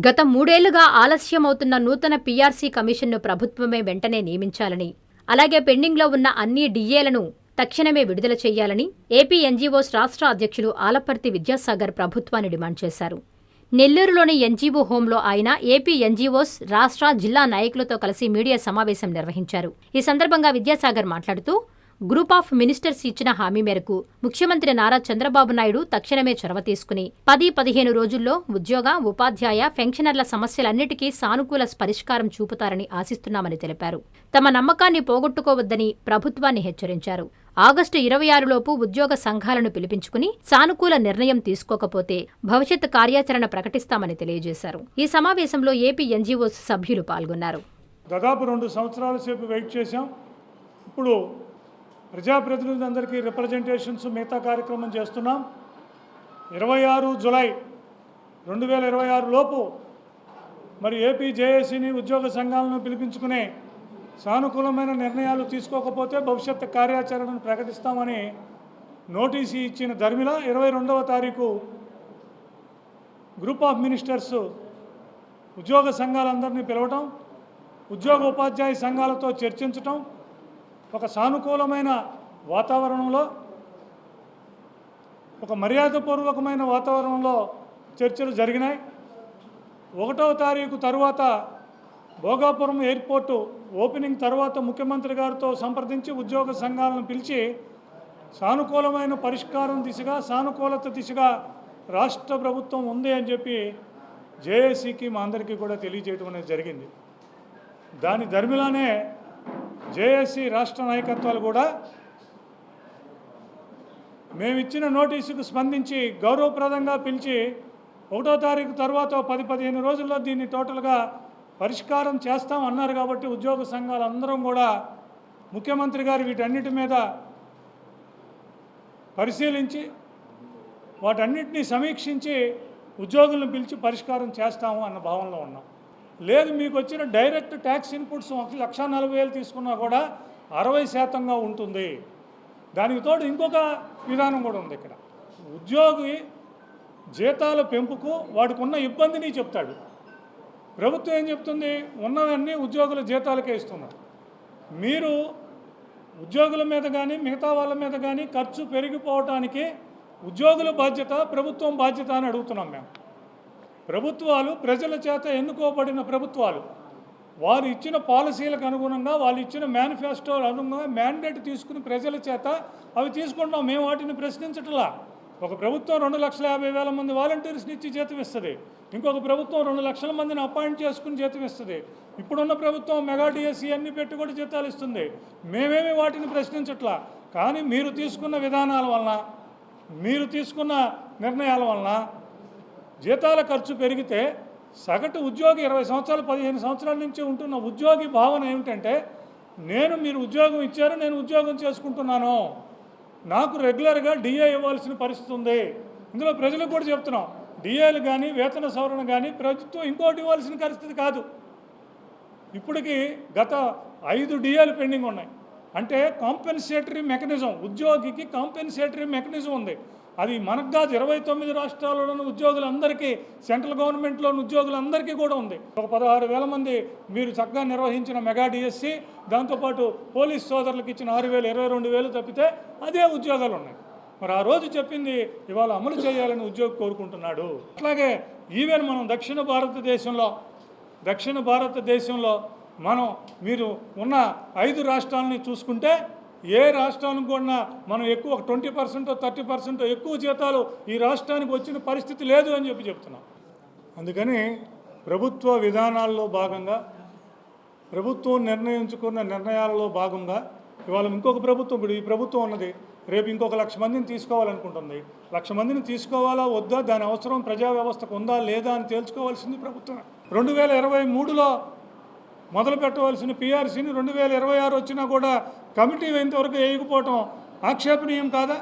గత 3 ఏళ్లుగా ఆలస్యమవుతున్న నూతన పీఆర్సీ కమిషన్ను ప్రభుత్వమే వెంటనే నియమించాలని, అలాగే పెండింగ్లో ఉన్న అన్ని డీఏలను తక్షణమే విడుదల చేయాలని ఏపీ ఎన్జీఓస్ రాష్ట్ర అధ్యక్షులు ఆలపర్తి విద్యాసాగర్ ప్రభుత్వాన్ని డిమాండ్ చేశారు. నెల్లూరులోని ఎన్జీఓ హోంలో ఆయన ఏపీ ఎన్జీఓస్ రాష్ట్ర, జిల్లా నాయకులతో కలిసి మీడియా సమావేశం నిర్వహించారు. ఈ సందర్భంగా విద్యాసాగర్ మాట్లాడుతూ, గ్రూప్ ఆఫ్ మినిస్టర్స్ ఇచ్చిన హామీ మేరకు ముఖ్యమంత్రి నారా చంద్రబాబు నాయుడు తక్షణమే చొరవ తీసుకుని 10-15 రోజుల్లో ఉద్యోగ, ఉపాధ్యాయ, పెన్షనర్ల సమస్యలన్నిటికీ సానుకూల పరిష్కారం చూపుతారని ఆశిస్తున్నామని తెలిపారు. తమ నమ్మకాన్ని పోగొట్టుకోవద్దని ప్రభుత్వాన్ని హెచ్చరించారు. ఆగస్టు 26 లోపు ఉద్యోగ సంఘాలను పిలిపించుకుని సానుకూల నిర్ణయం తీసుకోకపోతే భవిష్యత్ కార్యాచరణ ప్రకటిస్తామని తెలియజేశారు. ఈ సమావేశంలో ఏపీ ఎన్జీఓస్ సభ్యులు పాల్గొన్నారు. దాదాపు 2 సంవత్సరాల సేపు వెయిట్ చేశాం. ఇప్పుడు ప్రజాప్రతినిధులందరికీ రిప్రజెంటేషన్స్ మిగతా కార్యక్రమం చేస్తున్నాం. 26 జూలై 2026 లోపు మరి ఏపీ జేఏసీని, ఉద్యోగ సంఘాలను పిలిపించుకునే సానుకూలమైన నిర్ణయాలు తీసుకోకపోతే భవిష్యత్ కార్యాచరణను ప్రకటిస్తామని నోటీసు ఇచ్చిన ధర్మిల 22వ తారీఖు గ్రూప్ ఆఫ్ మినిస్టర్స్ ఉద్యోగ సంఘాలందరినీ పిలవటం, ఉద్యోగ ఉపాధ్యాయ సంఘాలతో చర్చించటం, ఒక సానుకూలమైన వాతావరణంలో, ఒక మర్యాదపూర్వకమైన వాతావరణంలో చర్చలు జరిగినాయి. 1వ తారీఖు తర్వాత భోగాపురం ఎయిర్పోర్టు ఓపెనింగ్ తర్వాత ముఖ్యమంత్రి గారితో సంప్రదించి ఉద్యోగ సంఘాలను పిలిచి సానుకూలమైన పరిష్కారం దిశగా, సానుకూలత దిశగా రాష్ట్ర ప్రభుత్వం ఉంది అని చెప్పి జేఏసీకి మా అందరికీ కూడా తెలియజేయడం అనేది జరిగింది. దాని ధర్మిలానే జేఏసీ రాష్ట్ర నాయకత్వాలు కూడా మేమిచ్చిన నోటీసుకు స్పందించి గౌరవప్రదంగా పిలిచి 1వ తారీఖు తర్వాత 10-15 రోజుల్లో దీన్ని టోటల్గా పరిష్కారం చేస్తాం అన్నారు. కాబట్టి ఉద్యోగ సంఘాలందరం కూడా ముఖ్యమంత్రి గారు వీటన్నిటి మీద పరిశీలించి వాటన్నిటినీ సమీక్షించి ఉద్యోగులను పిలిచి పరిష్కారం చేస్తాము అన్న భావనలో ఉన్నాం. లేదు, మీకు వచ్చిన డైరెక్ట్ ట్యాక్స్ ఇన్పుట్స్ 1,40,000 తీసుకున్నా కూడా 60% ఉంటుంది. దానికి తోడు ఇంకొక విధానం కూడా ఉంది. ఇక్కడ ఉద్యోగి జీతాల పెంపుకు వాడికి ఉన్న ఇబ్బందిని చెప్తాడు. ప్రభుత్వం ఏం చెప్తుంది? ఉన్నవన్నీ ఉద్యోగుల జీతాలకే ఇస్తున్నారు. మీరు ఉద్యోగుల మీద కానీ మిగతా వాళ్ళ మీద కానీ ఖర్చు పెరిగిపోవటానికి ఉద్యోగుల బాధ్యత, ప్రభుత్వం బాధ్యత అని అడుగుతున్నాం మేము. ప్రభుత్వాలు ప్రజల చేత ఎన్నుకోబడిన ప్రభుత్వాలు, వారు ఇచ్చిన పాలసీలకు అనుగుణంగా, వాళ్ళు ఇచ్చిన మేనిఫెస్టోలు అనుగుణంగా మ్యాండేట్ తీసుకుని ప్రజల చేత అవి తీసుకుంటాం. మేము వాటిని ప్రశ్నించట్లా. ఒక ప్రభుత్వం 2,50,000 మంది వాలంటీర్స్ని ఇచ్చి జీతం ఇస్తుంది. ఇంకొక ప్రభుత్వం 2 లక్షల మందిని అపాయింట్ చేసుకుని జీతం ఇస్తుంది. ఇప్పుడున్న ప్రభుత్వం మెగా డిఎస్సీ అన్ని పెట్టి కూడా జీతాలు ఇస్తుంది. మేమేమి వాటిని ప్రశ్నించట్లా. కానీ మీరు తీసుకున్న విధానాల వలన, మీరు తీసుకున్న నిర్ణయాల వలన జీతాల ఖర్చు పెరిగితే సగటు ఉద్యోగి 20 సంవత్సరాలు 15 సంవత్సరాల నుంచి ఉంటున్న ఉద్యోగి భావన ఏమిటంటే, మీరు ఉద్యోగం ఇచ్చారు, నేను ఉద్యోగం చేసుకుంటున్నాను, నాకు రెగ్యులర్గా డిఏ ఇవ్వాల్సిన పరిస్థితి ఉంది. ఇందులో ప్రజలకు కూడా చెప్తున్నాం, డిఏలు కానీ వేతన సవరణ కానీ ప్రభుత్వం ఇంకోటి ఇవ్వాల్సిన పరిస్థితి కాదు. ఇప్పటికి గత 5 డిఏలు పెండింగ్ ఉన్నాయి. అంటే కాంపెన్సేటరీ మెకానిజం, ఉద్యోగికి కాంపెన్సేటరీ మెకానిజం ఉంది. అది మనకు కాదు, 29 రాష్ట్రాల్లోని ఉద్యోగులందరికీ, సెంట్రల్ గవర్నమెంట్లోని ఉద్యోగులందరికీ కూడా ఉంది. ఒక 16,000 మంది మీరు చక్కగా నిర్వహించిన మెగా డిఎస్సీ, దాంతోపాటు పోలీస్ సోదరులకు ఇచ్చిన 6,000, 22,000 తప్పితే అదే ఉద్యోగాలు ఉన్నాయి. మరి ఆ రోజు చెప్పింది ఇవాళ అమలు చేయాలని ఉద్యోగి కోరుకుంటున్నాడు. అట్లాగే ఈవెన్ మనం దక్షిణ భారతదేశంలో మనం మీరు ఉన్న 5 రాష్ట్రాలని చూసుకుంటే, ఏ రాష్ట్రానికి కూడా మనం ఎక్కువ 20% 30% ఎక్కువ జీతాలు ఈ రాష్ట్రానికి వచ్చిన పరిస్థితి లేదు అని చెప్తున్నాం. అందుకని ప్రభుత్వ విధానాల్లో భాగంగా, ప్రభుత్వం నిర్ణయించుకున్న నిర్ణయాలలో భాగంగా ఇవాళ ఇంకొక ప్రభుత్వం, ఇప్పుడు ఈ ప్రభుత్వం ఉన్నది, రేపు ఇంకొక 1,00,000 మందిని తీసుకోవాలనుకుంటుంది. 1,00,000 మందిని తీసుకోవాలా వద్దా, దాని అవసరం ప్రజా వ్యవస్థకు ఉందా లేదా అని తేల్చుకోవాల్సింది ప్రభుత్వమే. 2023లో మొదలు పెట్టవలసిన పీఆర్సీని 2026 వచ్చినా కూడా కమిటీ ఇంతవరకు వేయకపోవటం ఆక్షేపణీయం కాదా?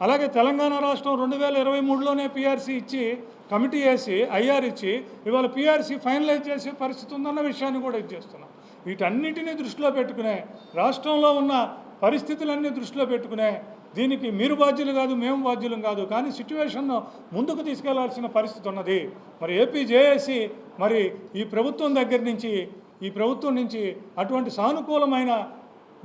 అలాగే తెలంగాణ రాష్ట్రం 2023లోనే పీఆర్సీ ఇచ్చి, కమిటీ వేసి, ఐఆర్ ఇచ్చి, ఇవాళ పీఆర్సీ ఫైనలైజ్ చేసే పరిస్థితి ఉందన్న విషయాన్ని కూడా ఇచ్చేస్తున్నాం. వీటన్నిటినీ దృష్టిలో పెట్టుకునే, రాష్ట్రంలో ఉన్న పరిస్థితులన్నీ దృష్టిలో పెట్టుకునే దీనికి మీరు బాధ్యులు కాదు, మేము బాధ్యులం కాదు, కానీ సిట్యువేషన్ను ముందుకు తీసుకెళ్లాల్సిన పరిస్థితి ఉన్నది. మరి ఏపీ జేఏసీ మరి ఈ ప్రభుత్వం దగ్గర నుంచి, ఈ ప్రభుత్వం నుంచి అటువంటి సానుకూలమైన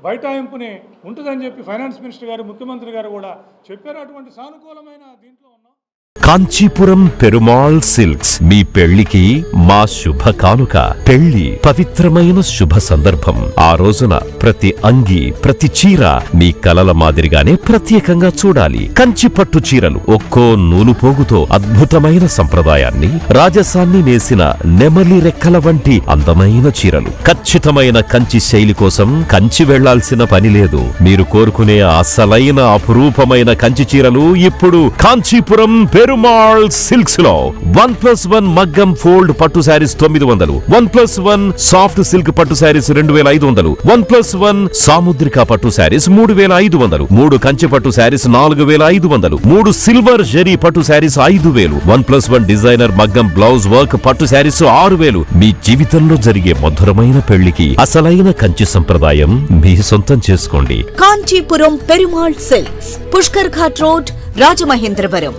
బైఠాయింపుని ఉంటుందని చెప్పి ఫైనాన్స్ మినిస్టర్ గారు, ముఖ్యమంత్రి గారు కూడా చెప్పారు. అటువంటి సానుకూలమైన దీంట్లో ఉన్నాం. కాంచీపురం పెరుమాళ్ సిల్క్స్ మీ పెళ్లికి మా శుభ కానుక. పెళ్లి పవిత్రమైన శుభ సందర్భం. ఆ రోజున ప్రతి అంగి, ప్రతి చీర మీ కలల మాదిరిగానే ప్రత్యేకంగా చూడాలి. కంచి పట్టు చీరలు ఒక్కో నూలు పోగుతో అద్భుతమైన సంప్రదాయాన్ని, రాజసాన్ని నేసిన నెమలి రెక్కల వంటి అందమైన చీరలు. ఖచ్చితమైన కంచి శైలి కోసం కంచి వెళ్లాల్సిన పని లేదు. మీరు కోరుకునే అసలైన అపురూపమైన కంచి చీరలు ఇప్పుడు కాంచీపురం పెరుమాళ్ సిల్క్స్ లో 1+1 మగ్గం ఫోల్డ్ పట్టు శారీస్ 900, 1+1 సాఫ్ట్ సిల్క్ పట్టు శారీస్ 2500, 1+1 సాముద్రిక పట్టు శారీస్ 3500, 3 కంచి పట్టు శారీస్ 4500, 3 సిల్వర్ జరీ పట్టు శారీస్ 5000, 1+1 డిజైనర్ మగ్గం బ్లౌజ్ వర్క్ పట్టు శారీస్ 6000. మీ జీవితంలో జరిగే మధురమైన పెళ్లికి అసలైన కంచి సంప్రదాయం మీ సొంతం చేసుకోండి. Kanchipuram Perumal silks, Pushkar ghat road, Rajamahendravaram.